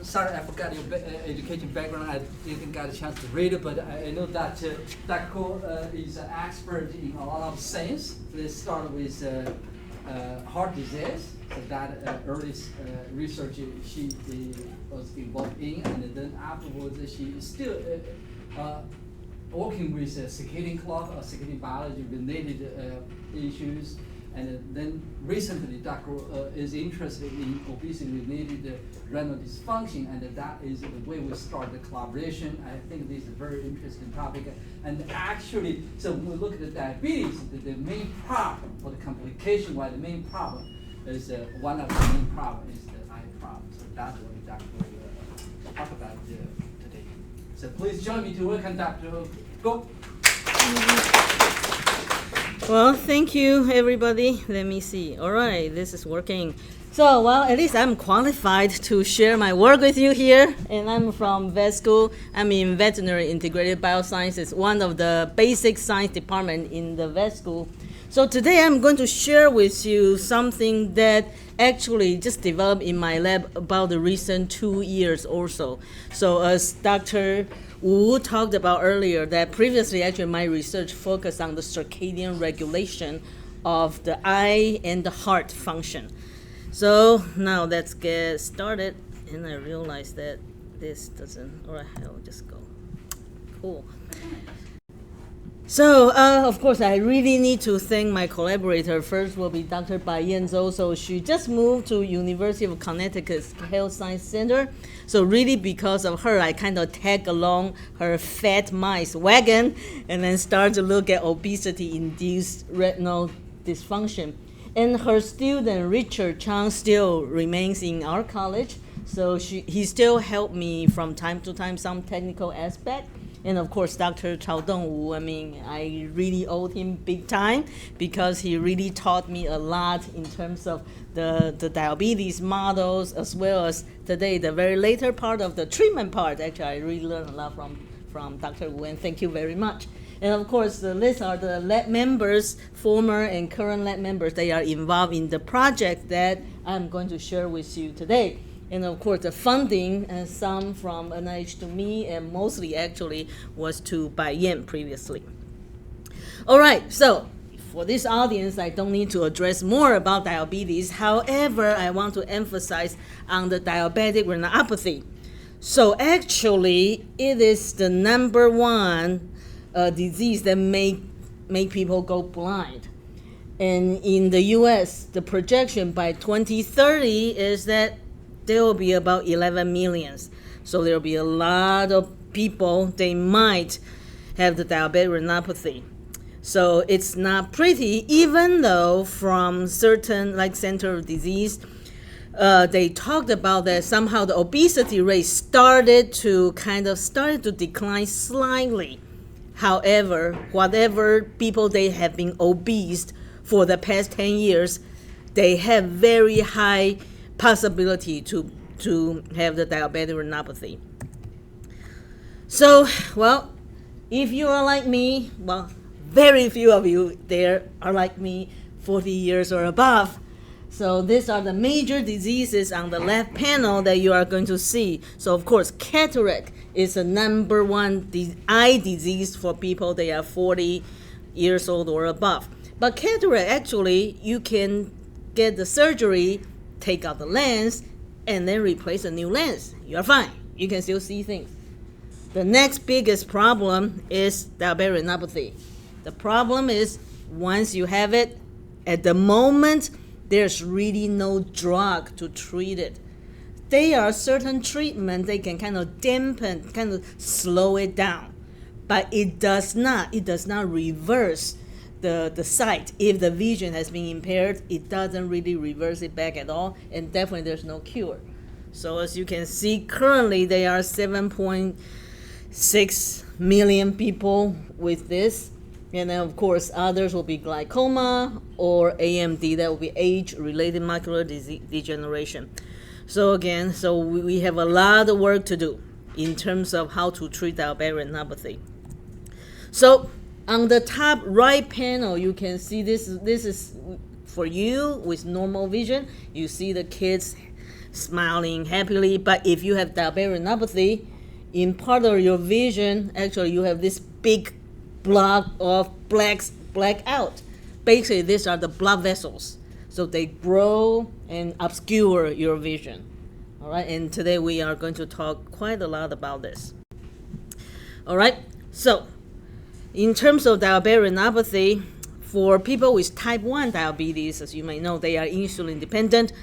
Sorry, I forgot your education background. I didn't get a chance to read it, but I know that Dr. Ko is an expert in a lot of science. Let's start with heart disease. So that early research she was involved in, and then afterwards she is still working with circadian clock or circadian biology related issues. And then recently, Dr. is interested in obesity-related retinal dysfunction, and that is the way we start the collaboration. I think this is a very interesting topic. And actually, so when we look at the diabetes, the main problem, or the complication, why the main problem is one of the main problems is the eye problem. So that's what Dr. will talk about today. So please join me to welcome Dr. Ko. Well, thank you, everybody. Let me see. All right, this is working. So, well, at least I'm qualified to share my work with you here. And I'm from vet school. I'm in Veterinary Integrative Biosciences, one of the basic science department in the vet school. So today I'm going to share with you something that actually just developed in my lab about the recent 2 years or so. So as Dr. Wu talked about earlier, that previously actually my research focused on the circadian regulation of the eye and the heart function. So now let's get started. And I realized that this doesn't, all right, I'll just go. Cool. So, of course, I really need to thank my collaborator. First will be Dr. Biosciences. So she just moved to University of Connecticut's Health Science Center. So really because of her, I kind of tag along her fat mice wagon and then start to look at obesity-induced retinal dysfunction. And her student, Richard Chang, still remains in our college. So he still helped me from time to time, some technical aspect. And of course, Dr. Chaodong Wu, I mean, I really owed him big time because he really taught me a lot in terms of the diabetes models, as well as today, the very later part of the treatment part. Actually, I really learned a lot from Dr. Wu, and thank you very much. And of course, the list are the lab members, former and current lab members. They are involved in the project that I'm going to share with you today. And of course, the funding, and some from NIH to me, and mostly actually was to Biosciences previously. All right, so for this audience, I don't need to address more about diabetes. However, I want to emphasize on the diabetic retinopathy. So actually, it is the number one disease that make people go blind. And in the US, the projection by 2030 is that there will be about 11 million. So there will be a lot of people, they might have the diabetic retinopathy. So it's not pretty, even though from certain like Center of Disease, they talked about that somehow the obesity rate started to decline slightly. However, whatever people they have been obese for the past 10 years, they have very high possibility to have the diabetic retinopathy. So, well, if you are like me, well, very few of you there are like me, 40 years or above. So these are the major diseases on the left panel that you are going to see. So of course, cataract is the number one eye disease for people that are 40 years old or above. But cataract, actually, you can get the surgery, take out the lens, and then replace a new lens. You're fine. You can still see things. The next biggest problem is diabetic retinopathy. The problem is once you have it, at the moment, there's really no drug to treat it. There are certain treatments they can kind of dampen, kind of slow it down, but it does not reverse the sight. If the vision has been impaired, it doesn't really reverse it back at all, and definitely there's no cure. So as you can see, currently there are 7.6 million people with this, and then of course others will be glaucoma or AMD, that will be age-related macular degeneration. So again, we have a lot of work to do in terms of how to treat diabetic retinopathy. So on the top right panel, you can see this is for you with normal vision. You see the kids smiling happily. But if you have diabetic retinopathy, in part of your vision, actually you have this big block of black out. Basically, these are the blood vessels. So they grow and obscure your vision. All right, and today we are going to talk quite a lot about this. All right, so in terms of diabetic retinopathy, for people with type 1 diabetes, as you may know, they are insulin dependent.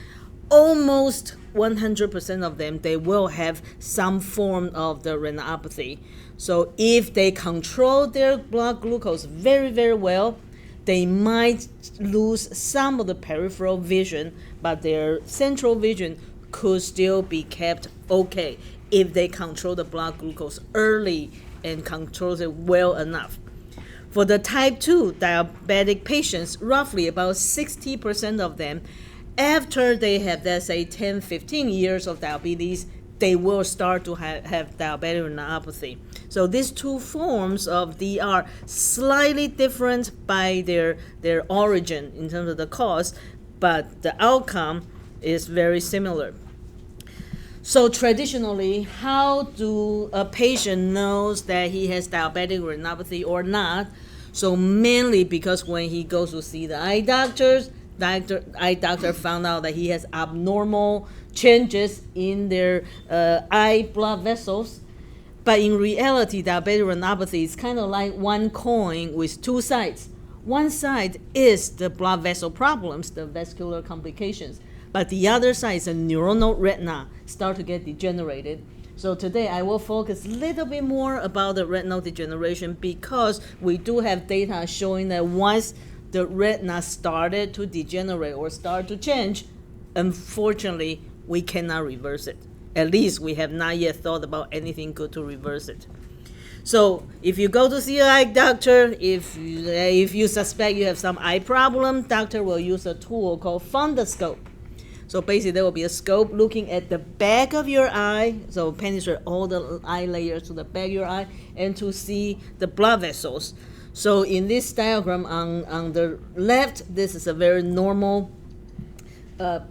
Almost 100% of them, they will have some form of the retinopathy. So if they control their blood glucose very, very well, they might lose some of the peripheral vision, but their central vision could still be kept okay if they control the blood glucose early and control it well enough. For the type 2 diabetic patients, roughly about 60% of them, after they have, let's say, 10, 15 years of diabetes, they will start to have diabetic retinopathy. So these two forms of D are slightly different by their origin in terms of the cause, but the outcome is very similar. So traditionally, how do a patient knows that he has diabetic retinopathy or not? So mainly because when he goes to see the eye doctor found out that he has abnormal changes in their eye blood vessels. But in reality, diabetic retinopathy is kind of like one coin with two sides. One side is the blood vessel problems, the vascular complications, but the other side is a neuronal retina start to get degenerated. So today I will focus a little bit more about the retinal degeneration because we do have data showing that once the retina started to degenerate or start to change, unfortunately, we cannot reverse it. At least we have not yet thought about anything good to reverse it. So if you go to see an eye doctor, if you suspect you have some eye problem, doctor will use a tool called fundoscope. So basically there will be a scope looking at the back of your eye, so penetrate all the eye layers to the back of your eye and to see the blood vessels. So in this diagram on the left, this is a very normal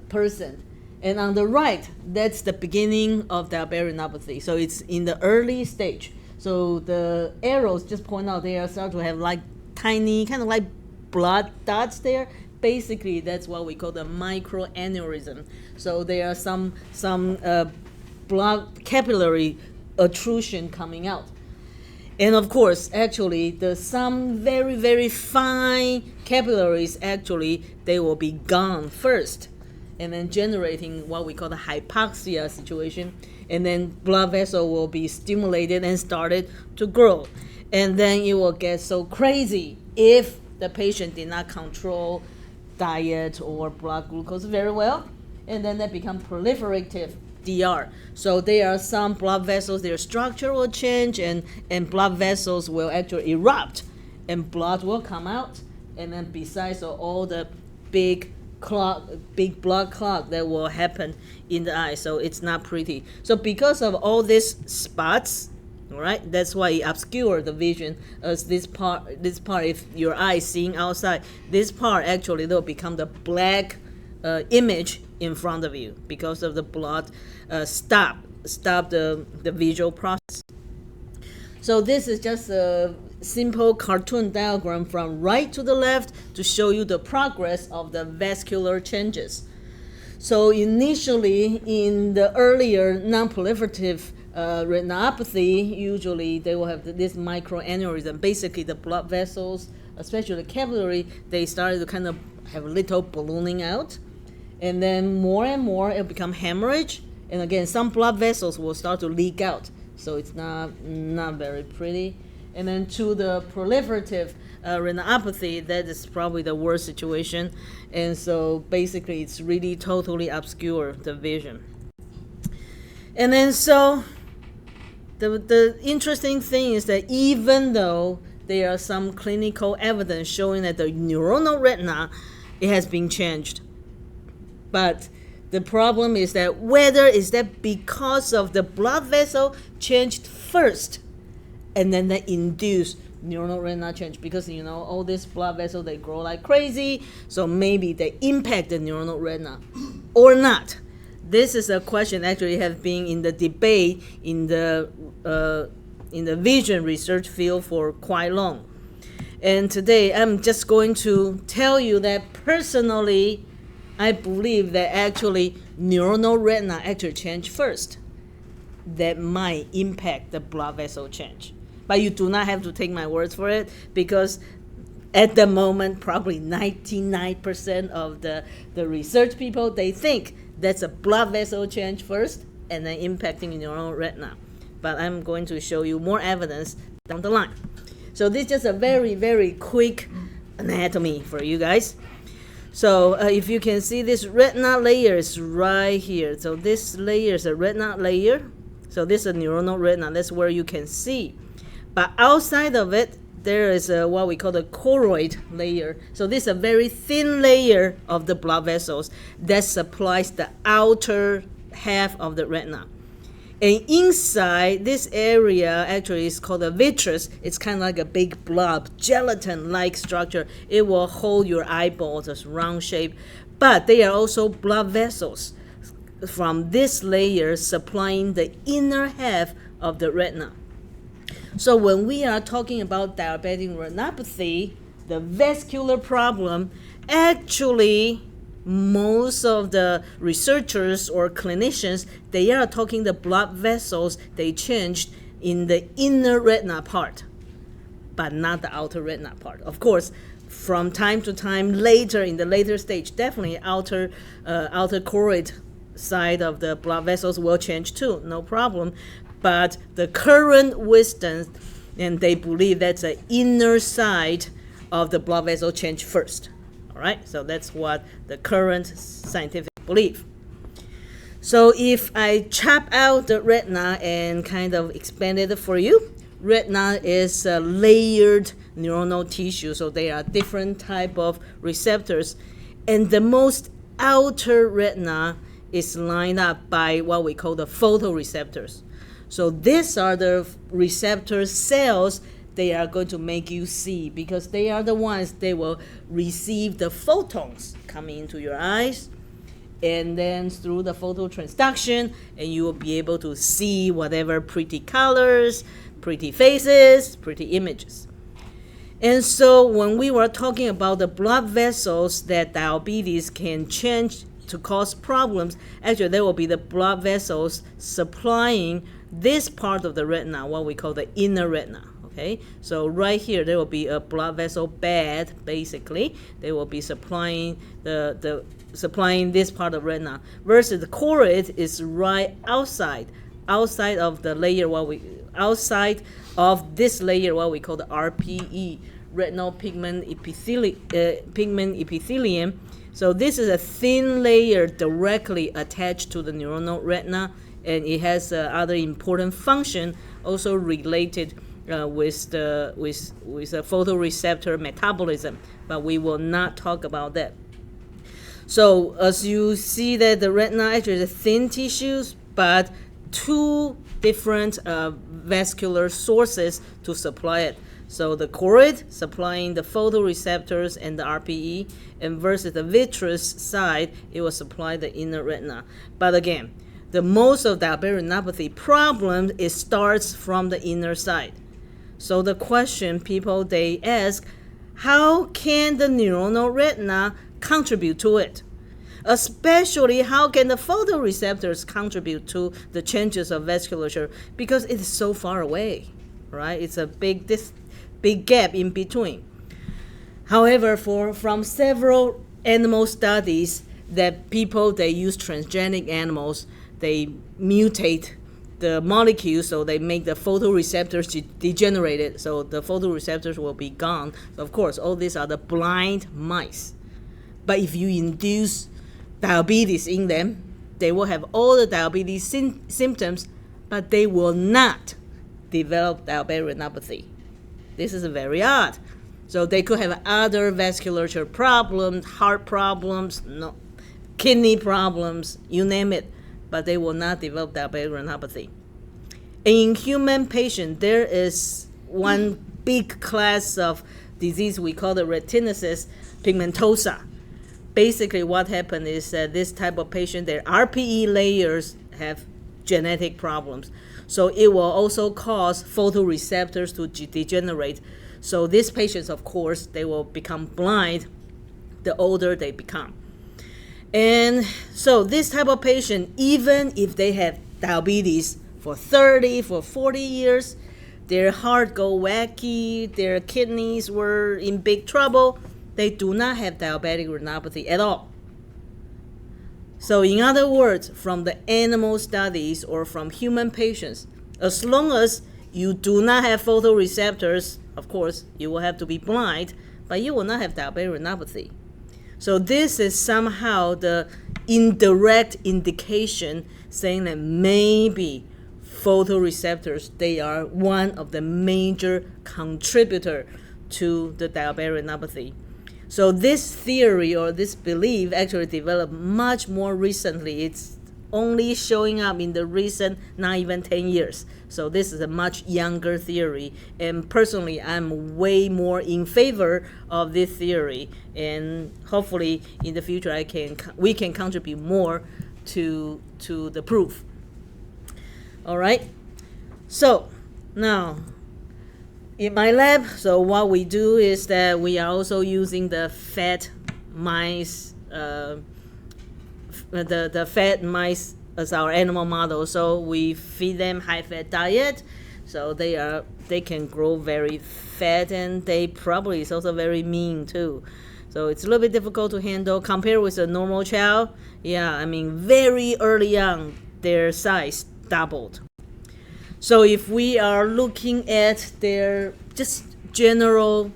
person. And on the right, that's the beginning of diabetic retinopathy. So it's in the early stage. So the arrows just point out they start to have like tiny, kind of like blood dots there. Basically, that's what we call the microaneurysm. So there are some blood capillary protrusion coming out. And of course, actually, some very, very fine capillaries, actually, they will be gone first, and then generating what we call the hypoxia situation. And then blood vessel will be stimulated and started to grow. And then it will get so crazy if the patient did not control diet or blood glucose very well. And then they become proliferative DR. So there are some blood vessels, their structure will change and blood vessels will actually erupt and blood will come out. And then besides all the big blood clot that will happen in the eye. So it's not pretty. So because of all these spots, all right, that's why it obscures the vision as this part, if your eye is seeing outside, this part actually will become the black image in front of you because of the blood stop the visual process. So this is just a simple cartoon diagram from right to the left to show you the progress of the vascular changes. So initially in the earlier non-proliferative retinopathy, usually they will have this microaneurysm. Basically the blood vessels, especially the capillary, they started to kind of have a little ballooning out. And then more and more it'll become hemorrhage. And again, some blood vessels will start to leak out. So it's not very pretty. And then to the proliferative retinopathy, that is probably the worst situation. And so basically it's really totally obscure the vision. And then so the interesting thing is that even though there are some clinical evidence showing that the neuronal retina, it has been changed. But the problem is that whether is that because of the blood vessel changed first and then they induce neuronal retina change, because all these blood vessels, they grow like crazy, so maybe they impact the neuronal retina or not. This is a question actually has been in the debate in the vision research field for quite long. And today I'm just going to tell you that personally, I believe that actually neuronal retina actually change first. That might impact the blood vessel change. But you do not have to take my words for it, because at the moment, probably 99% of the research people, they think that's a blood vessel change first and then impacting neuronal retina. But I'm going to show you more evidence down the line. So this is just a very, very quick anatomy for you guys. So if you can see, this retina layer is right here. So this layer is a retina layer. So this is a neuronal retina. That's where you can see. But outside of it, there is what we call the choroid layer. So this is a very thin layer of the blood vessels that supplies the outer half of the retina. And inside this area actually is called the vitreous. It's kind of like a big blob, gelatin-like structure. It will hold your eyeballs as round shape. But they are also blood vessels from this layer supplying the inner half of the retina. So when we are talking about diabetic retinopathy, the vascular problem, actually most of the researchers or clinicians, they are talking the blood vessels, they changed in the inner retina part, but not the outer retina part. Of course, from time to time, later in the later stage, definitely outer choroid side of the blood vessels will change too, no problem. But the current wisdom, and they believe that's the inner side of the blood vessel change first. All right, so that's what the current scientific belief. So if I chop out the retina and kind of expand it for you, retina is a layered neuronal tissue, so they are different type of receptors, and the most outer retina is lined up by what we call the photoreceptors. So these are the receptor cells they are going to make you see, because they are the ones they will receive the photons coming into your eyes, and then through the phototransduction, and you will be able to see whatever pretty colors, pretty faces, pretty images. And so when we were talking about the blood vessels that diabetes can change to cause problems, actually there will be the blood vessels supplying this part of the retina, what we call the inner retina. Okay, so right here there will be a blood vessel bed. Basically, they will be supplying supplying this part of retina. Versus the choroid is right outside of the layer, outside of this layer, what we call the RPE, retinal pigment epithelium. So this is a thin layer directly attached to the neuronal retina, and it has other important function also related with the photoreceptor metabolism, but we will not talk about that. So as you see that the retina actually is thin tissues, but two different vascular sources to supply it. So the choroid supplying the photoreceptors and the RPE, and versus the vitreous side, it will supply the inner retina. But again, the most of diabetic retinopathy problem, it starts from the inner side. So the question people they ask, how can the neuronal retina contribute to it? Especially, how can the photoreceptors contribute to the changes of vasculature? Because it is so far away, right? It's a big gap in between. However, from several animal studies that people, they use transgenic animals, they mutate the molecules, so they make the photoreceptors degenerated, so the photoreceptors will be gone. So of course, all these are the blind mice. But if you induce diabetes in them, they will have all the diabetes symptoms, but they will not develop diabetic retinopathy. This is very odd. So they could have other vasculature problems, heart problems, kidney problems, you name it, but they will not develop diabetic retinopathy. In human patients, there is one big class of disease we call the retinosis pigmentosa. basically what happened is that this type of patient, their RPE layers have genetic problems. So it will also cause photoreceptors to degenerate. So these patients, of course, they will become blind the older they become. And so this type of patient, even if they have diabetes for 30, for 40 years, their heart go wacky, their kidneys were in big trouble, they do not have diabetic retinopathy at all. So in other words, from the animal studies or from human patients, as long as you do not have photoreceptors, of course, you will have to be blind, but you will not have diabetic retinopathy. So this is somehow the indirect indication saying that maybe photoreceptors, they are one of the major contributor to the diabetic retinopathy. So this theory or this belief actually developed much more recently. It's only showing up in the recent, not even 10 years. So this is a much younger theory. And personally, I'm way more in favor of this theory. And hopefully in the future, we can contribute more to the proof. All right. So now, in my lab, so what we do is that we are also using the fat mice, the fat mice as our animal model. So we feed them high-fat diet, so they can grow very fat, and they probably is also very mean too. So it's a little bit difficult to handle compared with a normal child. Yeah, I mean very early on, their size doubled. So if we are looking at their just general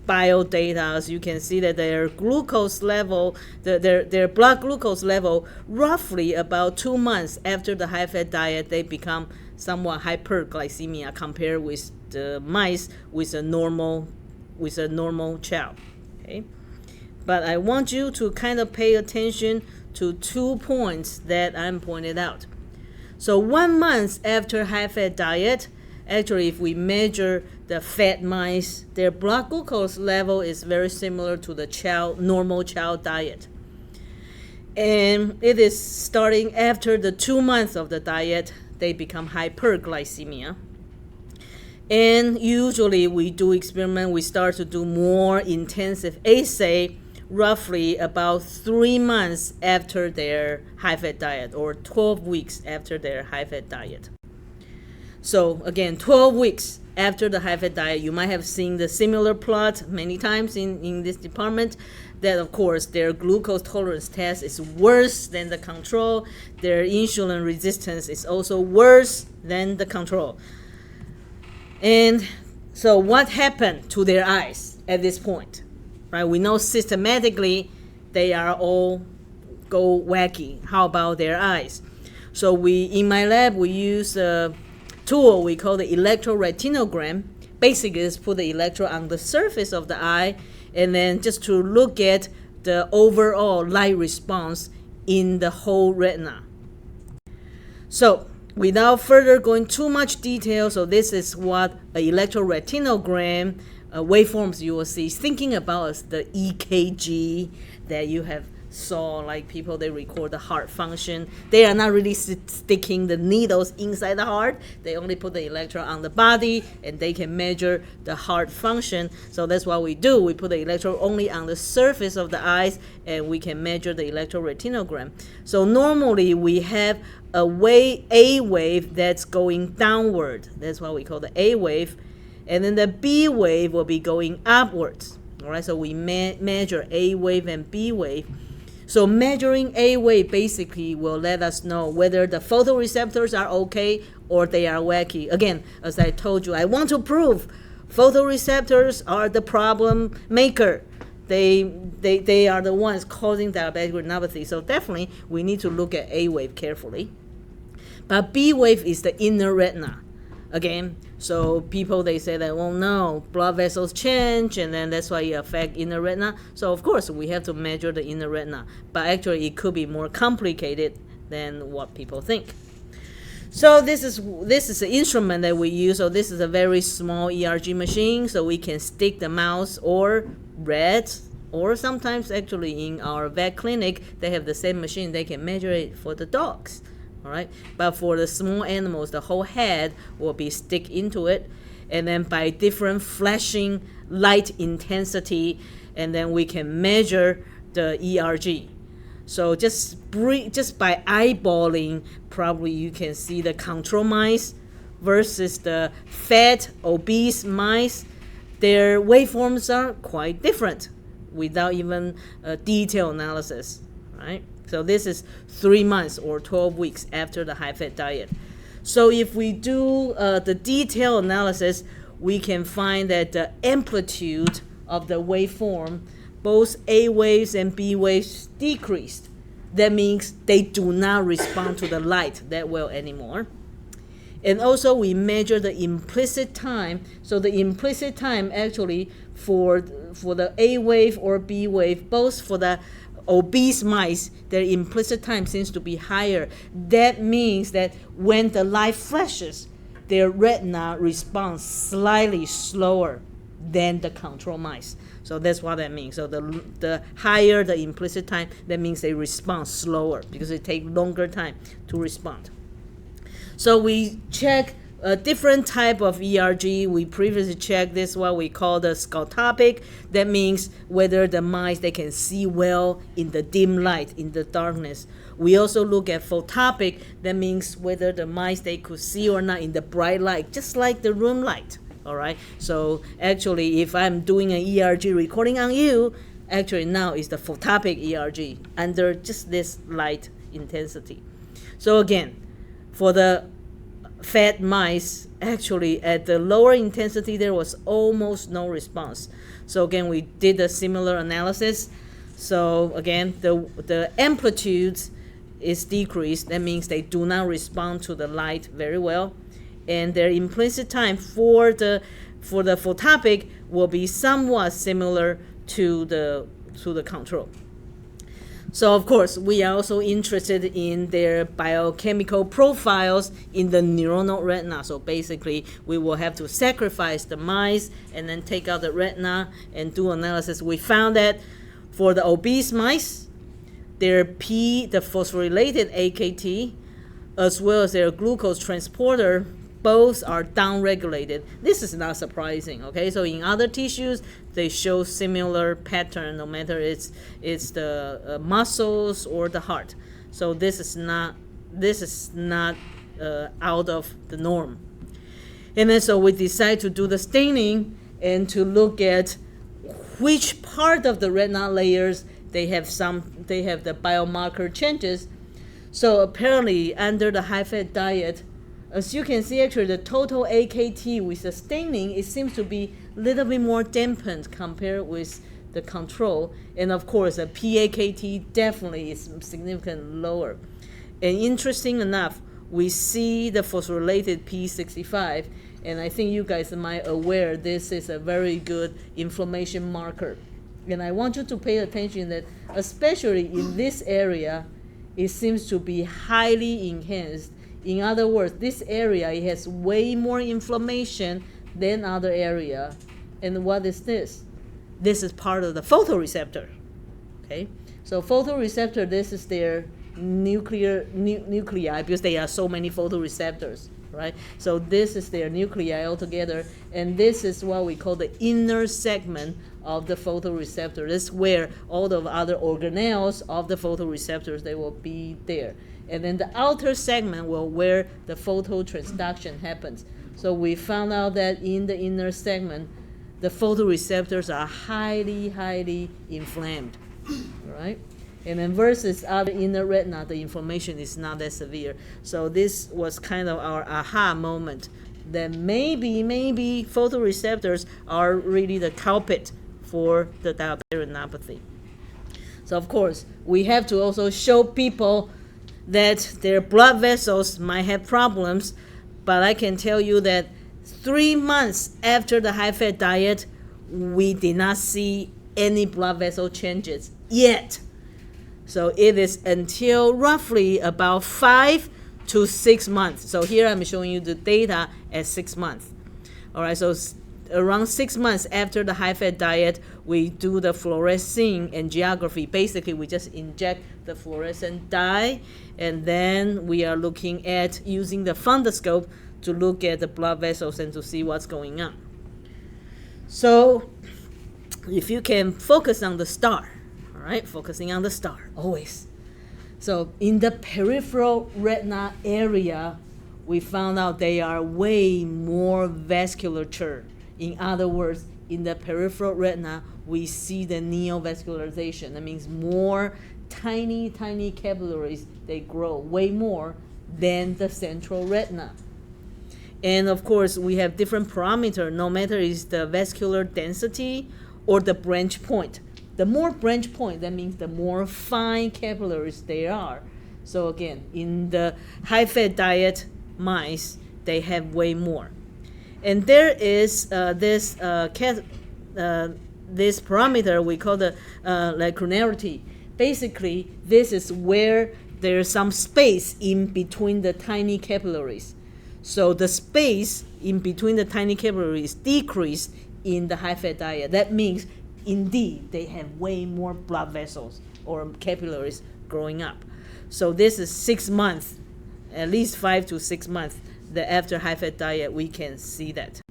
bio data, as you can see that their glucose level, their blood glucose level, roughly about 2 months after the high-fat diet, they become somewhat hyperglycemia compared with the mice with a normal child. Okay, but I want you to kind of pay attention to 2 points that I'm pointed out. So 1 month after high-fat diet, actually, if we measure the fat mice, their blood glucose level is very similar to the normal child diet. And it is starting after the 2 months of the diet, they become hyperglycemia. And usually we do experiment, we start to do more intensive assay roughly about 3 months after their high-fat diet, or 12 weeks after their high-fat diet. So again, 12 weeks after the high-fat diet, you might have seen the similar plot many times in this department, that of course their glucose tolerance test is worse than the control. Their insulin resistance is also worse than the control. And so what happened to their eyes at this point? Right? We know systematically they are all go wacky. How about their eyes? So in my lab, we use a tool we call the Electroretinogram. Basically, is put the electrode on the surface of the eye, and then just to look at the overall light response in the whole retina. So without further going too much detail, so this is what an electroretinogram waveforms you will see. Thinking about as the EKG that you have saw, like people, they record the heart function. They are not really sticking the needles inside the heart. They only put the electrode on the body, and they can measure the heart function. So that's what we do. We put the electrode only on the surface of the eyes, and we can measure the electroretinogram. So normally we have a wave that's going downward. That's what we call the A wave. And then the B wave will be going upwards. All right, so we measure A wave and B wave. So measuring A wave basically will let us know whether the photoreceptors are okay or they are wacky. Again, as I told you, I want to prove photoreceptors are the problem maker. They are the ones causing diabetic retinopathy. So definitely we need to look at A wave carefully. But B wave is the inner retina. Again, so people, they say that, well, no, blood vessels change, and then that's why it affects inner retina. So of course we have to measure the inner retina, but actually it could be more complicated than what people think. So this is the instrument that we use. So this is a very small ERG machine, so we can stick the mouse or rat or sometimes actually in our vet clinic, they have the same machine, they can measure it for the dogs. All right, but for the small animals, the whole head will be stick into it, and then by different flashing light intensity, and then we can measure the ERG. So just by eyeballing, probably you can see the control mice versus the fat, obese mice. Their waveforms are quite different without even a detailed analysis, right? So this is 3 months or 12 weeks after the high-fat diet. So if we do the detailed analysis, we can find that the amplitude of the waveform, both A waves and B waves, decreased. That means they do not respond to the light that well anymore. And also we measure the implicit time. So the implicit time actually for the A wave or B wave, both for the obese mice, their implicit time seems to be higher. That means that when the light flashes, their retina responds slightly slower than the control mice. So that's what that means. So the higher the implicit time, that means they respond slower because it takes longer time to respond. So we check a different type of ERG. We previously checked this, what we call the scotopic. That means whether the mice, they can see well in the dim light, in the darkness. We also look at photopic. That means whether the mice, they could see or not in the bright light, just like the room light. All right. So actually, if I'm doing an ERG recording on you, actually now is the photopic ERG under just this light intensity. So again, for the fat mice, actually at the lower intensity, there was almost no response. So again, we did a similar analysis. So again, the amplitude is decreased. That means they do not respond to the light very well. And their implicit time for the photopic will be somewhat similar to the control. So of course, we are also interested in their biochemical profiles in the neuronal retina. So basically, we will have to sacrifice the mice and then take out the retina and do analysis. We found that for the obese mice, their the phosphorylated AKT, as well as their glucose transporter, both are downregulated. This is not surprising, okay? So in other tissues, they show similar pattern, no matter it's the muscles or the heart. So this is not out of the norm. And then so we decide to do the staining and to look at which part of the retinal layers they have the biomarker changes. So apparently under the high-fat diet, as you can see, actually the total AKT with the staining, it seems to be a little bit more dampened compared with the control. And of course, the PAKT definitely is significantly lower. And interesting enough, we see the phosphorylated P65, and I think you guys might aware this is a very good inflammation marker. And I want you to pay attention that especially in this area, it seems to be highly enhanced. In other words, this area, it has way more inflammation than other area. And what is this? This is part of the photoreceptor. Okay, so photoreceptor, this is their nuclei because there are so many photoreceptors, right? So this is their nuclei altogether, and this is what we call the inner segment of the photoreceptor. This is where all the other organelles of the photoreceptors, they will be there. And then the outer segment will where the phototransduction happens. So we found out that in the inner segment, the photoreceptors are highly inflamed, right? And then versus other inner retina, the inflammation is not that severe. So this was kind of our aha moment that maybe photoreceptors are really the culprit for the diabetic retinopathy. So of course, we have to also show people that their blood vessels might have problems, but I can tell you that 3 months after the high-fat diet, we did not see any blood vessel changes yet. So it is until roughly about 5 to 6 months. So here I'm showing you the data at 6 months. All right, so around 6 months after the high-fat diet, we do the fluorescein angiography. Basically, we just inject the fluorescent dye, and then we are looking at using the fundoscope to look at the blood vessels and to see what's going on. So if you can focus on the star, all right, focusing on the star, always. So in the peripheral retina area, we found out they are way more vasculature. In other words, in the peripheral retina, we see the neovascularization. That means more tiny capillaries, they grow way more than the central retina. And of course, we have different parameters, no matter is the vascular density or the branch point. The more branch point, that means the more fine capillaries there are. So again, in the high-fat diet mice, they have way more. And there is this parameter we call the lacunarity. Basically, this is where there's some space in between the tiny capillaries. So the space in between the tiny capillaries decrease in the high-fat diet. That means, indeed, they have way more blood vessels or capillaries growing up. So this is 6 months, at least 5 to 6 months, that after high-fat diet, we can see that.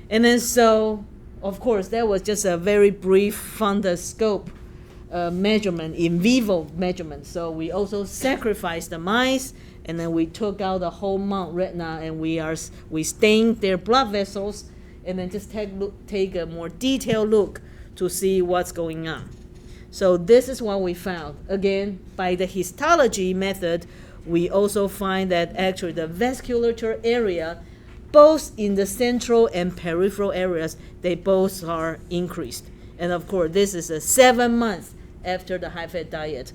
And then so, of course, that was just a very brief fundoscope measurement, in vivo measurement. So we also sacrificed the mice, and then we took out the whole mount retina, and we stained their blood vessels, and then just take a more detailed look to see what's going on. So this is what we found. Again, by the histology method, we also find that actually the vasculature area, both in the central and peripheral areas, they both are increased. And of course, this is a 7 months after the high-fat diet.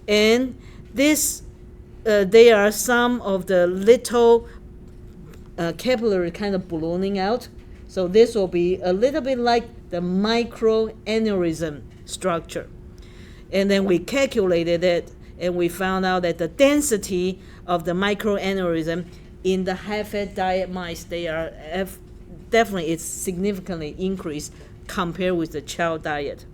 And this, there are some of the little capillary kind of ballooning out. So this will be a little bit like the microaneurysm structure. And then we calculated it, and we found out that the density of the microaneurysm in the high-fat diet mice, they are definitely, it's significantly increased compared with the chow diet.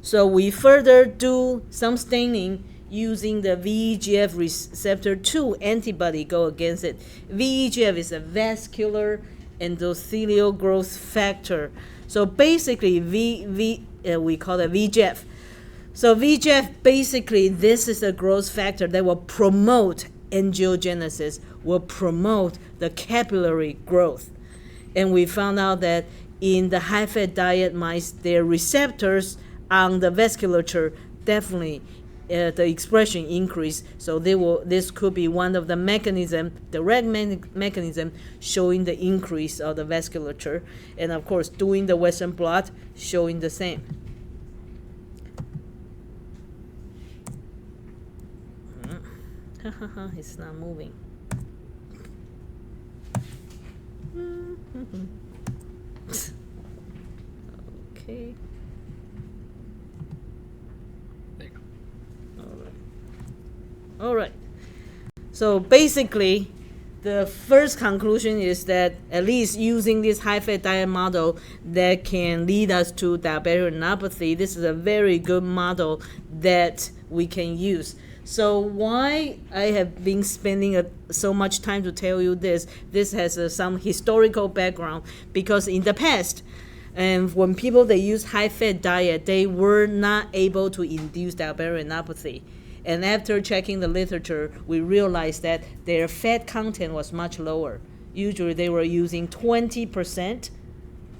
So we further do some staining using the VEGF receptor 2 antibody go against it. VEGF is a vascular endothelial growth factor. So basically, we call it VEGF. So VEGF, basically, this is a growth factor that will promote angiogenesis, will promote the capillary growth. And we found out that in the high-fat diet mice, their receptors on the vasculature definitely the expression increase. So this could be one of the mechanism, direct mechanism showing the increase of the vasculature. And of course, doing the Western blot showing the same. It's not moving. Okay. There you go. All right. So basically, the first conclusion is that at least using this high-fat diet model that can lead us to diabetic retinopathy, this is a very good model that we can use. So why I have been spending so much time to tell you this has some historical background, because in the past, and when people they use high-fat diet, they were not able to induce diabetic retinopathy. And after checking the literature, we realized that their fat content was much lower. Usually they were using 20%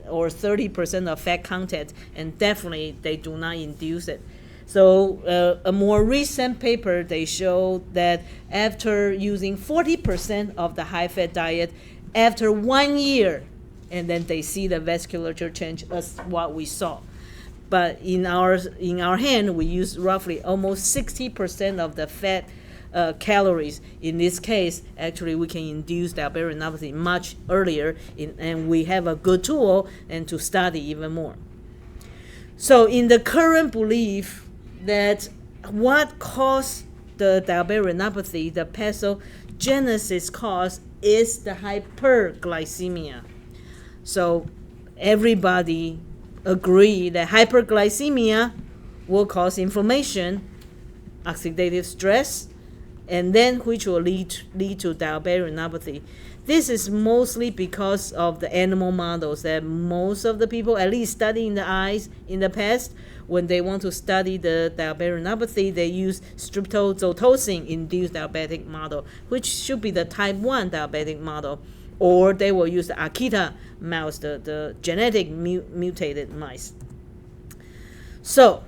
or 30% of fat content, and definitely they do not induce it. So a more recent paper, they showed that after using 40% of the high-fat diet, after 1 year, and then they see the vasculature change as what we saw. But in our hand, we use roughly almost 60% of the fat calories. In this case, actually, we can induce diabetic retinopathy much earlier, and we have a good tool and to study even more. So in the current belief that what caused the diabetic retinopathy, the pathogenesis cause, is the hyperglycemia. So everybody agree that hyperglycemia will cause inflammation, oxidative stress, and then which will lead to diabetic retinopathy. This is mostly because of the animal models that most of the people, at least studying the eyes in the past, when they want to study the diabetic retinopathy, they use streptozotocin-induced diabetic model, which should be the type 1 diabetic model, or they will use the Akita mouse, the genetic mutated mice. So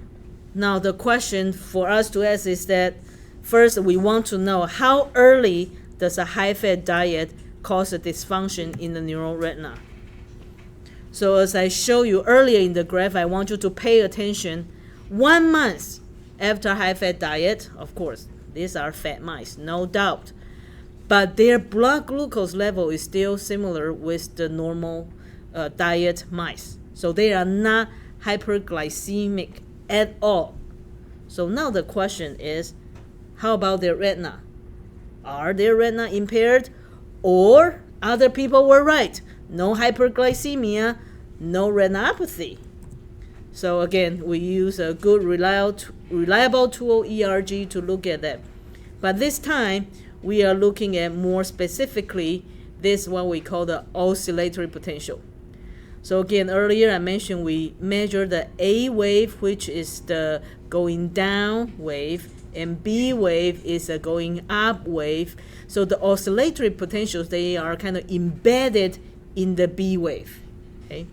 now the question for us to ask is that, first, we want to know how early does a high-fat diet cause a dysfunction in the neural retina. So as I showed you earlier in the graph, I want you to pay attention. 1 month after high-fat diet, of course, these are fat mice, no doubt, but their blood glucose level is still similar with the normal diet mice. So they are not hyperglycemic at all. So now the question is, how about their retina? Are their retina impaired? Or other people were right. No hyperglycemia, no retinopathy. So again, we use a good reliable tool, ERG, to look at that. But this time, we are looking at more specifically this what we call the oscillatory potential. So again, earlier I mentioned we measure the A wave, which is the going down wave, and B wave is a going up wave. So the oscillatory potentials, they are kind of embedded in the B wave. Okay?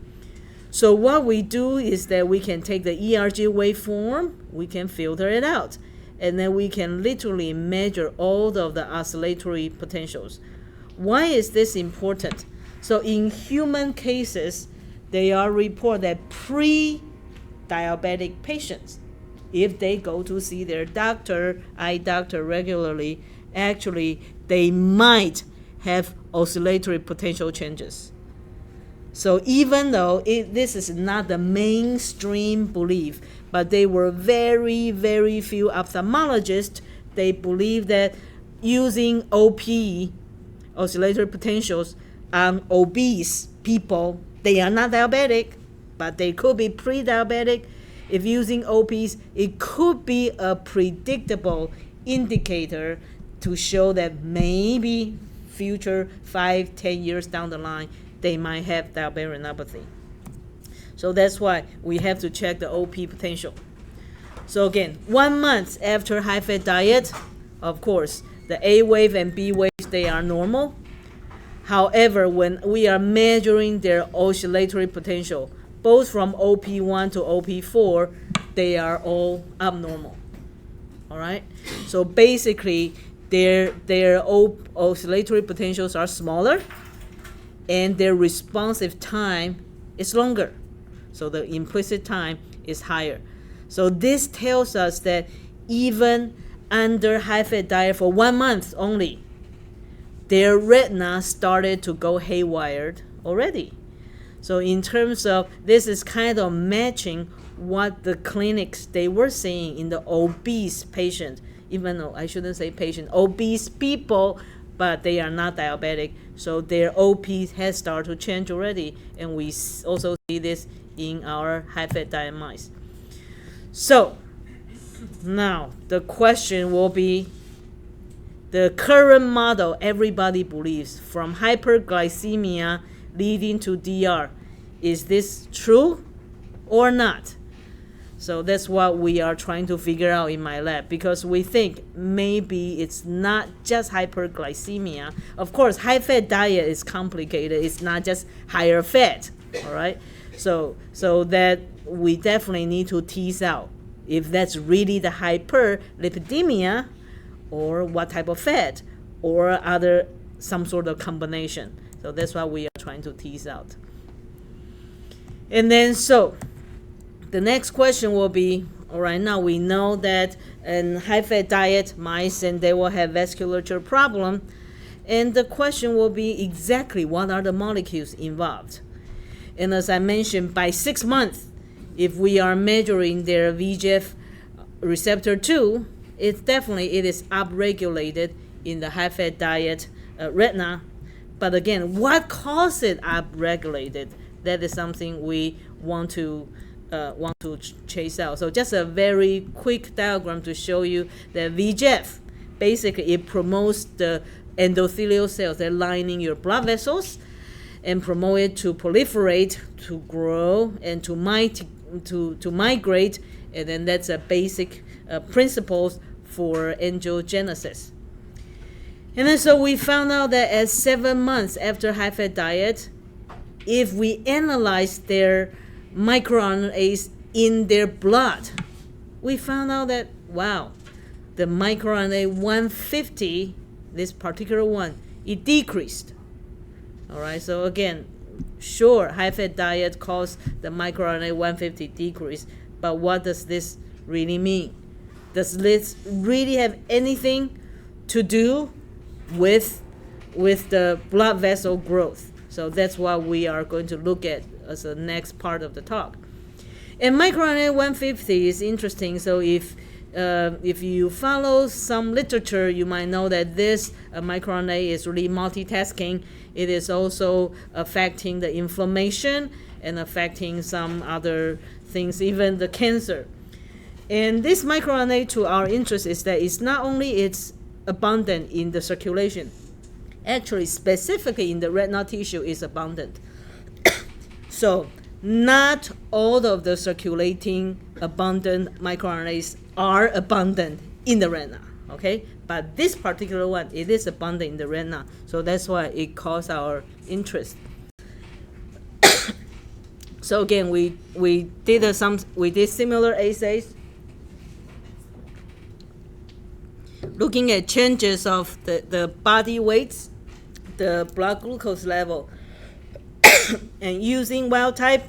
So what we do is that we can take the ERG waveform, we can filter it out, and then we can literally measure all of the oscillatory potentials. Why is this important? So in human cases, they are reported that pre-diabetic patients, if they go to see their eye doctor regularly, actually they might have oscillatory potential changes. So even though this is not the mainstream belief, but they were very, very few ophthalmologists, they believe that using OP, oscillatory potentials, on obese people, they are not diabetic, but they could be pre-diabetic. If using OPs, it could be a predictable indicator to show that maybe future 5-10 years down the line, they might have diabetic retinopathy. So that's why we have to check the OP potential. So again, 1 month after high-fat diet, of course, the A wave and B waves, they are normal. However, when we are measuring their oscillatory potential, both from OP1 to OP4, they are all abnormal. All right? So basically, their oscillatory potentials are smaller, and their responsive time is longer. So the implicit time is higher. So this tells us that even under high-fat diet for 1 month only, their retina started to go haywire already. So in terms of, this is kind of matching what the clinics, they were seeing in the obese patient, even though I shouldn't say patient, obese people, but they are not diabetic. So their OP has started to change already. And we also see this in our high-fat diet mice. So now the question will be, the current model everybody believes from hyperglycemia leading to DR, is this true or not? So that's what we are trying to figure out in my lab, because we think maybe it's not just hyperglycemia. Of course, high-fat diet is complicated. It's not just higher fat, all right? So that we definitely need to tease out if that's really the hyperlipidemia, or what type of fat, or other some sort of combination. So that's what we are trying to tease out. And then so the next question will be, all right, now we know that in high-fat diet mice, and they will have vasculature problem. And the question will be exactly what are the molecules involved. And as I mentioned, by 6 months, if we are measuring their VEGF receptor 2, it is upregulated in the high-fat diet retina. But again, what causes it upregulated? That is something we want to chase out. So just a very quick diagram to show you that VEGF, basically it promotes the endothelial cells that lining your blood vessels and promote it to proliferate, to grow, and to migrate, and then that's a basic principles for angiogenesis. And then so we found out that at 7 months after high-fat diet, if we analyze their microRNAs in their blood, we found out that, wow, the microRNA 150, this particular one, it decreased. All right, so again, sure, high-fat diet caused the microRNA 150 decrease, but what does this really mean? Does this really have anything to do with the blood vessel growth? So that's what we are going to look at as the next part of the talk. And microRNA 150 is interesting. So if you follow some literature, you might know that this microRNA is really multitasking. It is also affecting the inflammation and affecting some other things, even the cancer. And this microRNA, to our interest, is that it's not only it's abundant in the circulation, actually specifically in the retinal tissue is abundant. So not all of the circulating abundant microRNAs are abundant in the retina, okay? But this particular one, it is abundant in the retina, so that's why it caused our interest. So again, we did similar assays, looking at changes of the body weights, the blood glucose level, and using wild type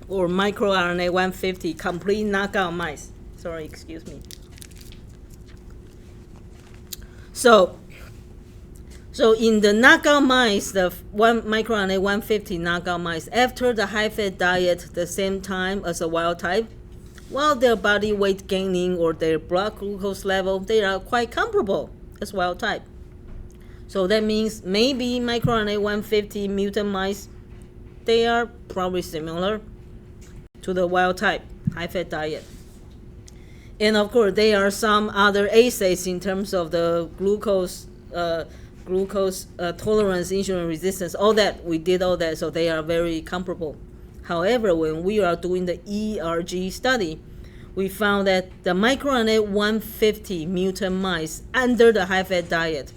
or microRNA 150 complete knockout mice. Sorry, excuse me. So in the knockout mice, the microRNA 150 knockout mice, after the high-fat diet, the same time as a wild type, while their body weight gaining or their blood glucose level, they are quite comparable as wild type. So that means maybe microRNA 150 mutant mice, they are probably similar to the wild type high-fat diet. And of course, there are some other assays in terms of the glucose tolerance, insulin resistance, all that. We did all that, so they are very comparable. However, when we are doing the ERG study, we found that the microRNA 150 mutant mice under the high-fat diet,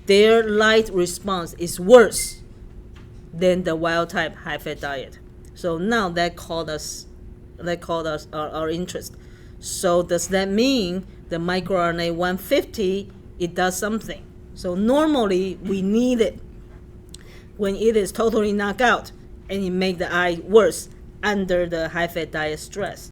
their light response is worse than the wild-type high-fat diet. So now that caught us our interest. So does that mean the microRNA 150, it does something? So normally we need it when it is totally knocked out, and it make the eye worse under the high-fat diet stress.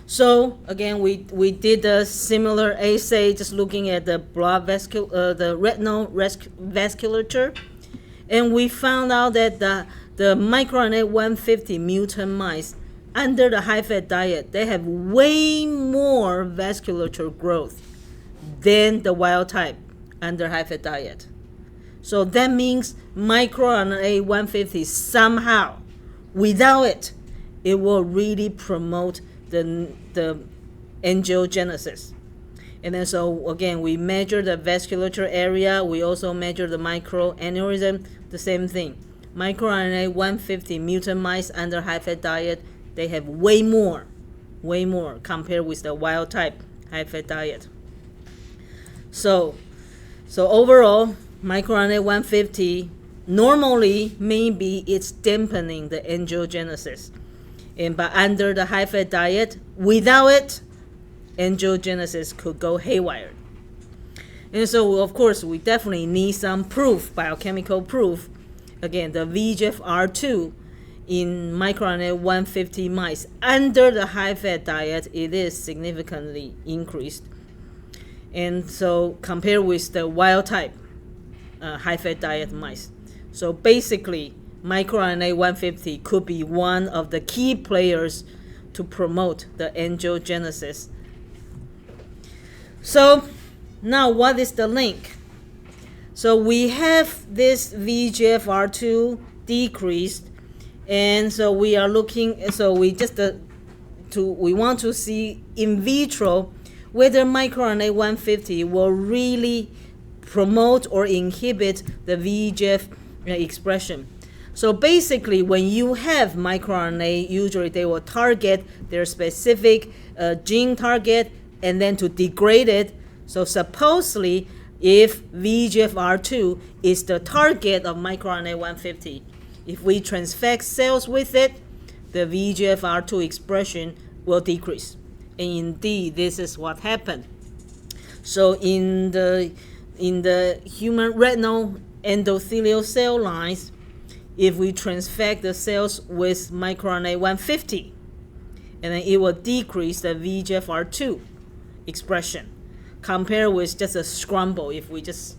So again, we did a similar assay, just looking at the the retinal vasculature, and we found out that the microRNA 150 mutant mice under the high-fat diet, they have way more vasculature growth than the wild type under high-fat diet. So that means microRNA 150 somehow, without it, it will really promote the angiogenesis. And then so again, we measure the vasculature area. We also measure the microaneurysm, the same thing. microRNA 150 mutant mice under high-fat diet, they have way more compared with the wild type high-fat diet. So overall, microRNA 150 normally maybe it's dampening the angiogenesis, but under the high-fat diet, without it, angiogenesis could go haywire. And so of course we definitely need some proof, biochemical proof. Again, the VEGFR2 in microRNA 150 mice under the high-fat diet, it is significantly increased. And so compared with the wild type high-fat diet mice. So basically, microRNA 150 could be one of the key players to promote the angiogenesis. So now what is the link? So we have this VEGFR2 decreased, and so we are looking, so we just we want to see in vitro whether microRNA 150 will really promote or inhibit the VEGF expression. So basically, when you have microRNA, usually they will target their specific gene target and then to degrade it. So supposedly, if VEGFR2 is the target of microRNA 150, if we transfect cells with it, the VEGFR2 expression will decrease. And indeed, this is what happened. So in the human retinal endothelial cell lines, if we transfect the cells with microRNA 150, and then it will decrease the VEGFR2 expression, compared with just a scramble. If we just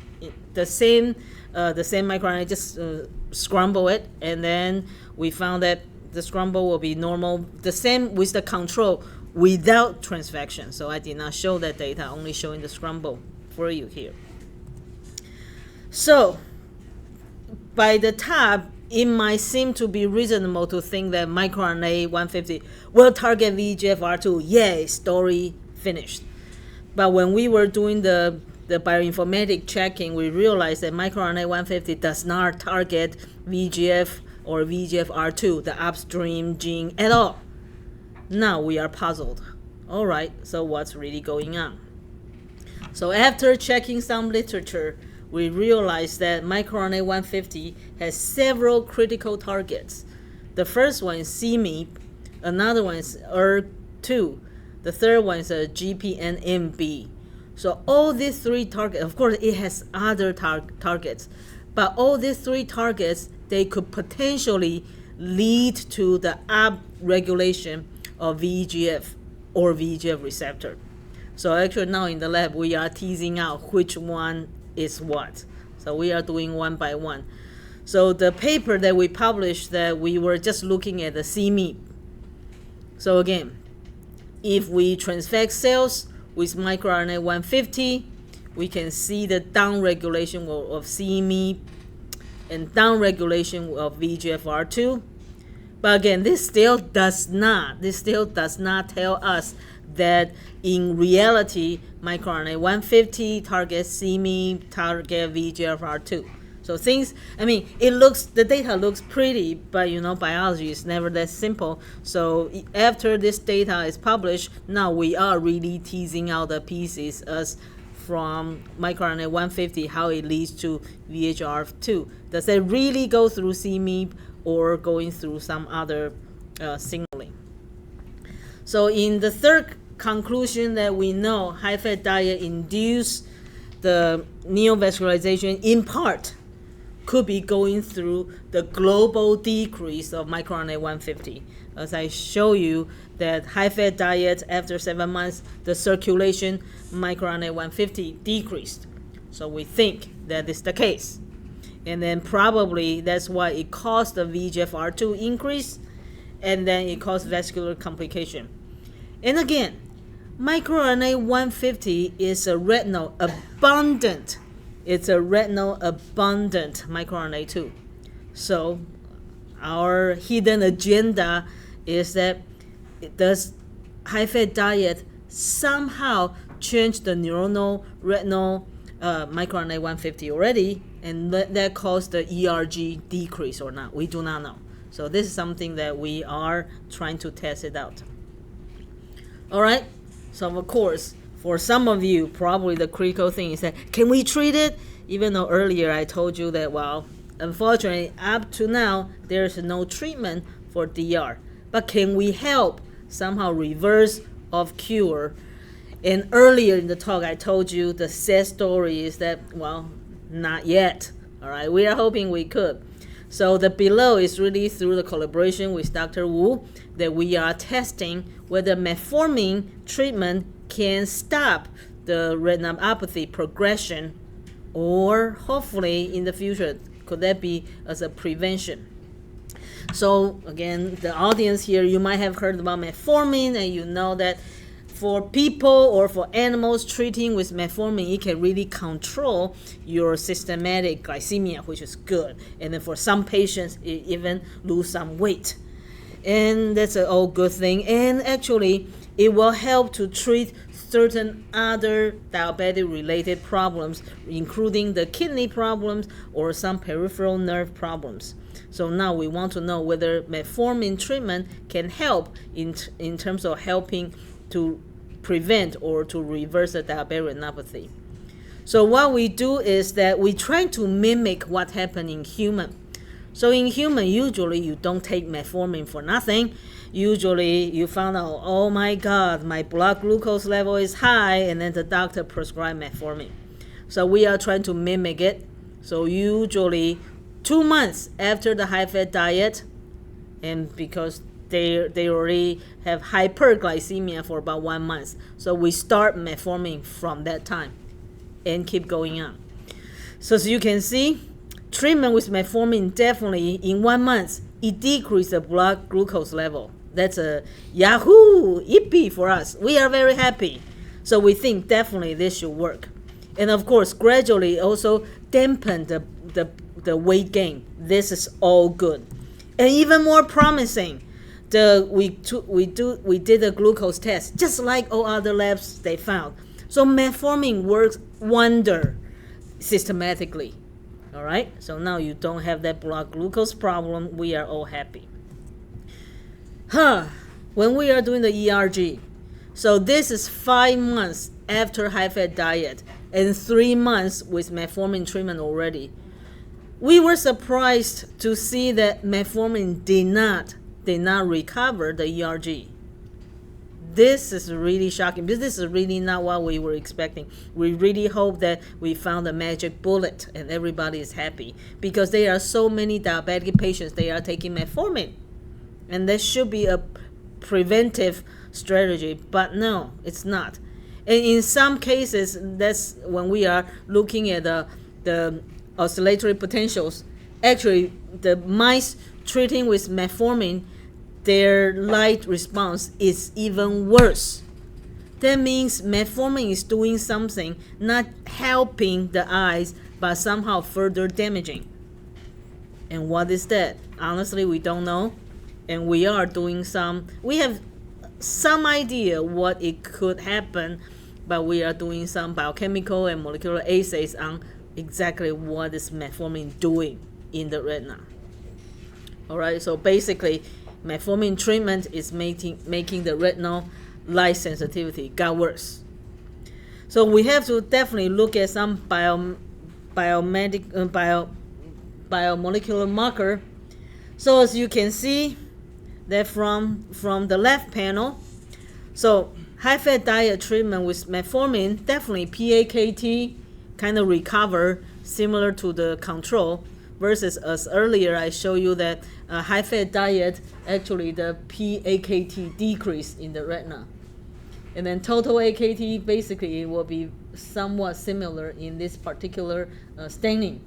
the same microRNA, just scramble it, and then we found that the scramble will be normal. The same with the control without transfection. So I did not show that data, only showing the scramble for you here. So by the top, it might seem to be reasonable to think that microRNA 150 will target VEGFR2. Yay, story finished. But when we were doing the bioinformatic checking, we realized that microRNA 150 does not target VEGF or VEGFR2, the upstream gene, at all. Now we are puzzled. All right, so what's really going on? So after checking some literature, we realized that microRNA 150 has several critical targets. The first one is CMEP, another one is ER2, the third one is GPNMB. So all these three targets, of course it has other targets, but all these three targets, they could potentially lead to the upregulation of VEGF or VEGF receptor. So actually now in the lab, we are teasing out which one is what. So we are doing one by one. So the paper that we published, that we were just looking at the CMEP. So again, if we transfect cells with microRNA 150, we can see the downregulation of CMEP and downregulation of VEGFR2. But again, this still does not tell us that in reality, microRNA 150 targets CMEP, target VEGFR2. So things, I mean, the data looks pretty, but biology is never that simple. So after this data is published, now we are really teasing out the pieces as from microRNA 150, how it leads to VEGFR2. Does it really go through CMEP or going through some other signaling? So in the third conclusion, that we know high-fat diet induced the neovascularization in part could be going through the global decrease of microRNA 150. As I show you that high-fat diet, after 7 months, the circulation microRNA 150 decreased. So we think that is the case. And then probably that's why it caused the VEGFR2 increase, and then it caused vascular complication. And again, microRNA 150 is a retinal abundant. It's a retinal abundant microRNA 2. So our hidden agenda is that does high-fat diet somehow change the neuronal retinal microRNA 150 already, and that caused the ERG decrease or not? We do not know. So this is something that we are trying to test it out. All right. So of course, for some of you, probably the critical thing is that, can we treat it? Even though earlier I told you that, well, unfortunately, up to now, there's no treatment for DR. But can we help somehow reverse or cure? And earlier in the talk, I told you the sad story is that, well, not yet. All right, we are hoping we could. So the below is really through the collaboration with Dr. Wu that we are testing whether metformin treatment can stop the retinopathy progression, or hopefully in the future, could that be as a prevention? So again, the audience here, you might have heard about metformin, and you know that for people or for animals treating with metformin, it can really control your systematic glycemia, which is good. And then for some patients, it even lose some weight. And that's an all good thing. And actually, it will help to treat certain other diabetic-related problems, including the kidney problems or some peripheral nerve problems. So now we want to know whether metformin treatment can help in terms of helping to prevent or to reverse the diabetic retinopathy. So what we do is that we try to mimic what happened in human. So in human, usually you don't take metformin for nothing. Usually you found out, oh my God, my blood glucose level is high, and then the doctor prescribed metformin. So we are trying to mimic it. So usually 2 months after the high-fat diet, and because they already have hyperglycemia for about 1 month. So we start metformin from that time and keep going on. So as you can see, treatment with metformin definitely in 1 month, it decreased the blood glucose level. That's a yahoo, yippee for us. We are very happy. So we think definitely this should work. And of course, gradually also dampen the weight gain. This is all good. And even more promising, we did a glucose test, just like all other labs they found. So metformin works wonder systematically. All right, so now you don't have that blood glucose problem. We are all happy. When we are doing the ERG, so this is 5 months after high-fat diet and 3 months with metformin treatment already. We were surprised to see that metformin did not recover the ERG. This is really shocking because this is really not what we were expecting. We really hope that we found a magic bullet and everybody is happy because there are so many diabetic patients, they are taking metformin. And that should be a preventive strategy, but no, it's not. And in some cases, that's when we are looking at the oscillatory potentials. Actually, the mice treating with metformin, their light response is even worse. That means metformin is doing something, not helping the eyes, but somehow further damaging. And what is that? Honestly, we don't know. And we have some idea what it could happen, but we are doing some biochemical and molecular assays on exactly what is metformin doing in the retina. All right, so basically, metformin treatment is making the retinal light sensitivity got worse. So we have to definitely look at some biomolecular marker. So as you can see, that from the left panel, so high-fat diet treatment with metformin, definitely PAKT kind of recover similar to the control, versus as earlier I show you that high-fat diet, actually the PAKT decrease in the retina. And then total AKT, basically it will be somewhat similar in this particular staining.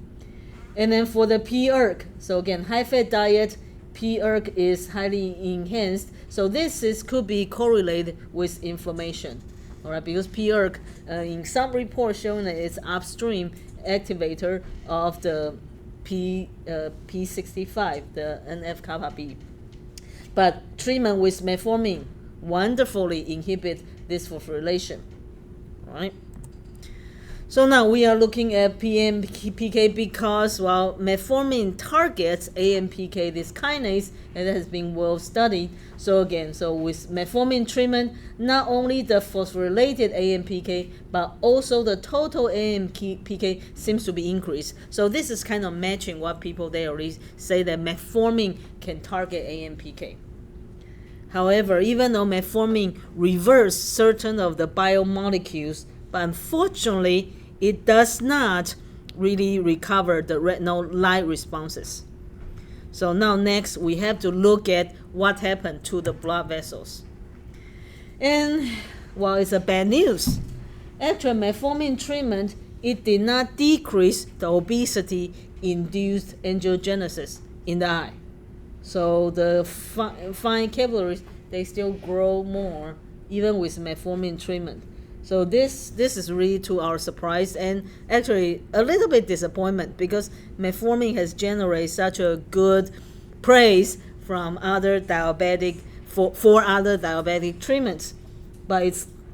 And then for the PERC, so again, high-fat diet, PERC is highly enhanced. So this could be correlated with inflammation. All right, because PERC, in some reports showing that it's upstream activator of the P65, the NF-kappa B. But treatment with metformin wonderfully inhibit this phosphorylation. All right. So now we are looking at PMPK because while metformin targets AMPK, this kinase, and that has been well studied. So again, so with metformin treatment, not only the phosphorylated AMPK, but also the total AMPK seems to be increased. So this is kind of matching what people they already say that metformin can target AMPK. However, even though metformin reverses certain of the biomolecules, but unfortunately, it does not really recover the retinal light responses. So now next, we have to look at what happened to the blood vessels. And, well, it's a bad news. After metformin treatment, it did not decrease the obesity-induced angiogenesis in the eye. So the fine capillaries, they still grow more even with metformin treatment. So this is really to our surprise and actually a little bit disappointment because metformin has generated such a good praise from other diabetic for other diabetic treatments, but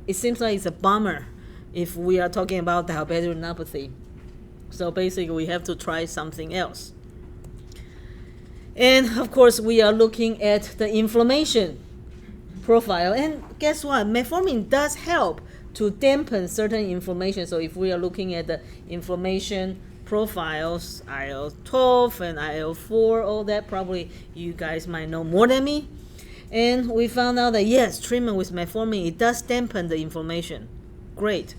it seems like it's a bummer if we are talking about diabetic retinopathy. So basically we have to try something else. And of course we are looking at the inflammation profile, and guess what, metformin does help to dampen certain inflammation. So if we are looking at the inflammation profiles, IL-12 and IL-4, all that probably you guys might know more than me. And we found out that yes, treatment with metformin, it does dampen the inflammation. Great.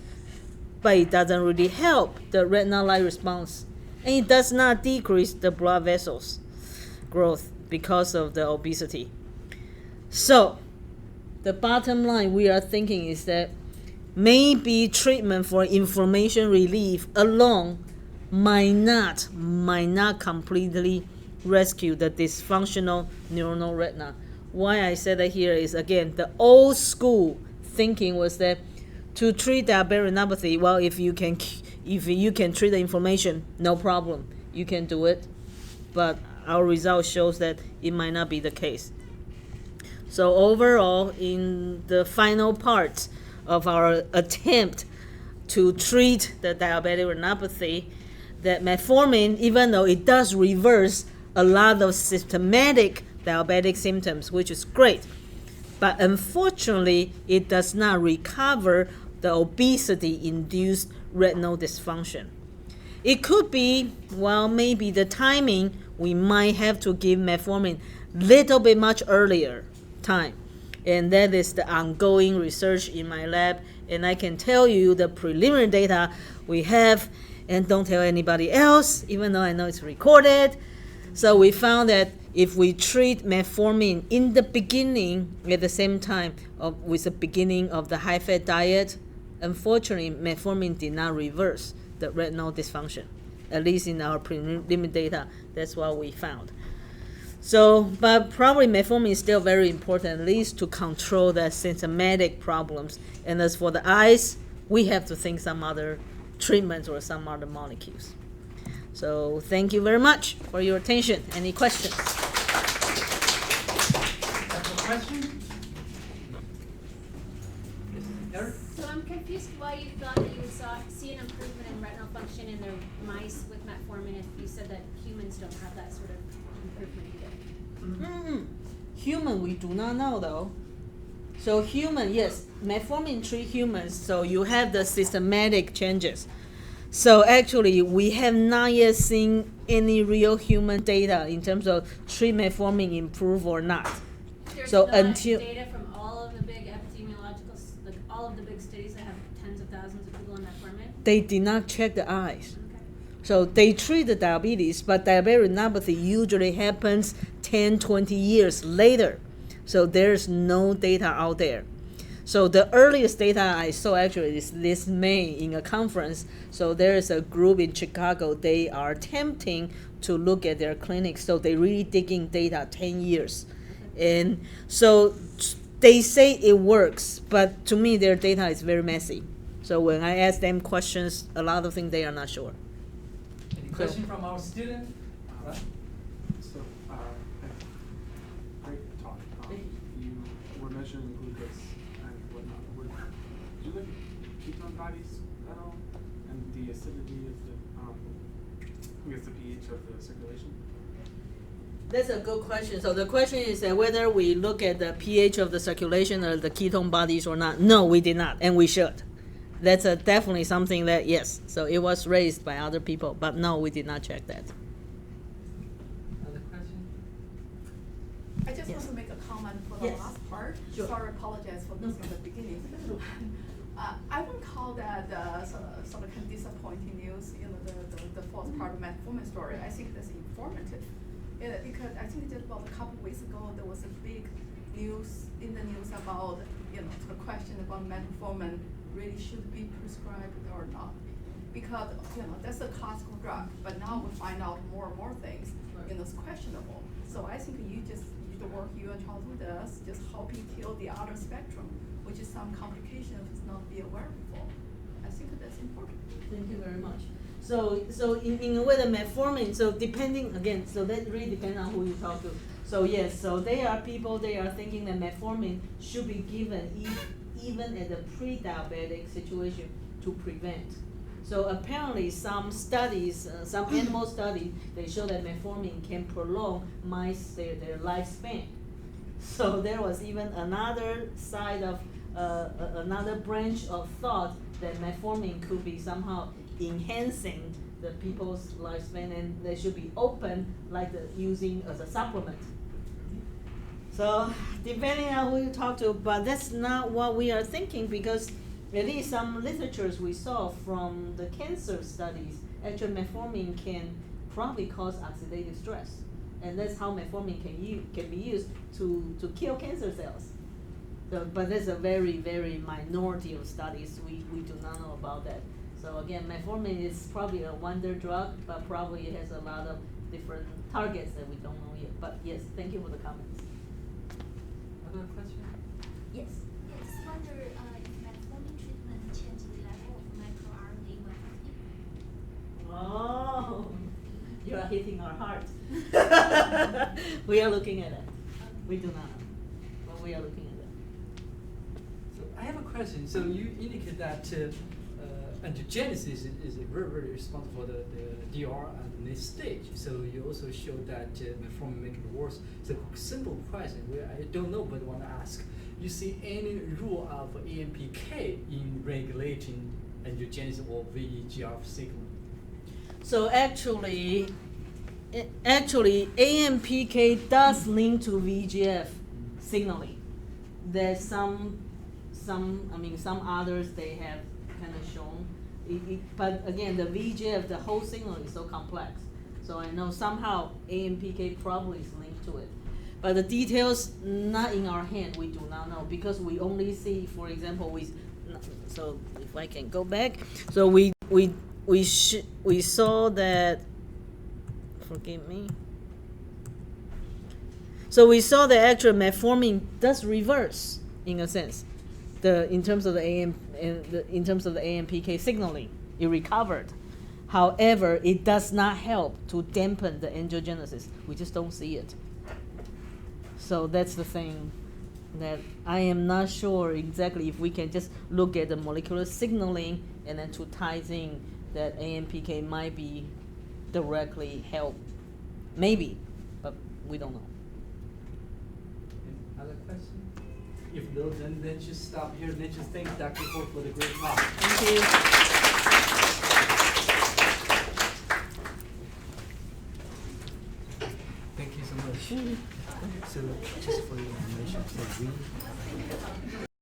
But it doesn't really help the retinal light response. And it does not decrease the blood vessels growth because of the obesity. So the bottom line we are thinking is that maybe treatment for inflammation relief alone might not completely rescue the dysfunctional neuronal retina. Why I said that here is, again, the old school thinking was that to treat diabetic retinopathy, well, if you can treat the inflammation, no problem, you can do it. But our result shows that it might not be the case. So overall, in the final part of our attempt to treat the diabetic retinopathy, that metformin, even though it does reverse a lot of systematic diabetic symptoms, which is great, but unfortunately, it does not recover the obesity-induced retinal dysfunction. It could be, well, maybe the timing, we might have to give metformin little bit much earlier time. And that is the ongoing research in my lab. And I can tell you the preliminary data we have, and don't tell anybody else, even though I know it's recorded. So we found that if we treat metformin in the beginning at the same time with the beginning of the high-fat diet, unfortunately, metformin did not reverse the retinal dysfunction. At least in our preliminary data, that's what we found. So, but probably metformin is still very important, at least to control the symptomatic problems. And as for the eyes, we have to think some other treatments or some other molecules. So thank you very much for your attention. Any questions? Question? Eric? So I'm confused why you thought that you would see an improvement in retinal function in the mice with metformin if you said that humans don't have that sort of improvement either. Human, we do not know though. So human, yes, metformin treat humans, so you have the systematic changes. So actually, we have not yet seen any real human data in terms of treat metformin improve or not. There's So not until data from all of the big epidemiological, like all of the big studies that have tens of thousands of people on metformin. they did not check the eyes. Okay. So they treat the diabetes, but diabetic retinopathy usually happens 10, 20 years later. So there's no data out there. So the earliest data I saw actually is this May in a conference. So there is a group in Chicago, they are attempting to look at their clinics. So they really digging data 10 years. And so they say it works, but to me their data is very messy. So when I ask them questions, a lot of things they are not sure. Any question from our student? So, great talk. You were measuring glucose and whatnot. Did you look at ketone bodies at all? And the acidity of the, I guess the pH of the circulation? That's a good question. So the question is that whether we look at the pH of the circulation or the ketone bodies or not. No, we did not, and we should. That's definitely something that, yes, so it was raised by other people, but no, we did not check that. Other question? I just Yes. want to make a comment for the Yes. last part. Sure. Sorry, apologize for missing the beginning. I would call that sort of disappointing news, the fourth part of metformin story. I think that's informative. Because I think just about a couple weeks ago, there was a big news in the news about, the question about metformin really should be prescribed or not. Because, that's a classical drug, but now we find out more and more things, it's questionable. So I think the work you and Chaodong does, just helping kill the other spectrum which is some complication if it's not be aware before. I think that's important. Thank you very much. So in a way, the metformin, so depending, again, so that really depends on who you talk to. So yes, so there are people, they are thinking that metformin should be given even at the pre-diabetic situation to prevent. So apparently some studies, some animal studies, they show that metformin can prolong mice their lifespan. So there was even another side of, another branch of thought that metformin could be somehow enhancing the people's lifespan, and they should be open like using as a supplement. So depending on who you talk to, but that's not what we are thinking, because at least some literatures we saw from the cancer studies, actually metformin can probably cause oxidative stress, and that's how metformin can be used to kill cancer cells. So, but there's a very, very minority of studies, we do not know about that. So again, metformin is probably a wonder drug, but probably it has a lot of different targets that we don't know yet. But yes, thank you for the comments. Other question? Yes. I just wonder if metformin treatment changes the level of microRNA when Oh, you are hitting our heart. We are looking at it. We do not know, but we are looking at it. So I have a question. So you indicate that angiogenesis is very, very responsible for the DR and this stage. So you also showed that metformin make it worse. So simple question, where I don't know but want to ask. You see any role of AMPK in regulating angiogenesis or VEGF signaling? So actually AMPK does link to VEGF signaling. There's some others they have kind of shown. But again, the VEGF, the whole signal is so complex. So I know somehow AMPK probably is linked to it. But the details not in our hand, we do not know, because we only see, for example, so if I can go back, so we saw that, forgive me. So we saw that actual metformin does reverse in a sense, in terms of the AMPK signaling, it recovered. However, it does not help to dampen the angiogenesis. We just don't see it. So that's the thing that I am not sure exactly if we can just look at the molecular signaling and then to tie in that AMPK might be directly help. Maybe, but we don't know. Any other questions? If no, then let's just stop here. Let's just thank Dr. Ko for the great talk. Thank you. Thank you so much. So just for your information, so we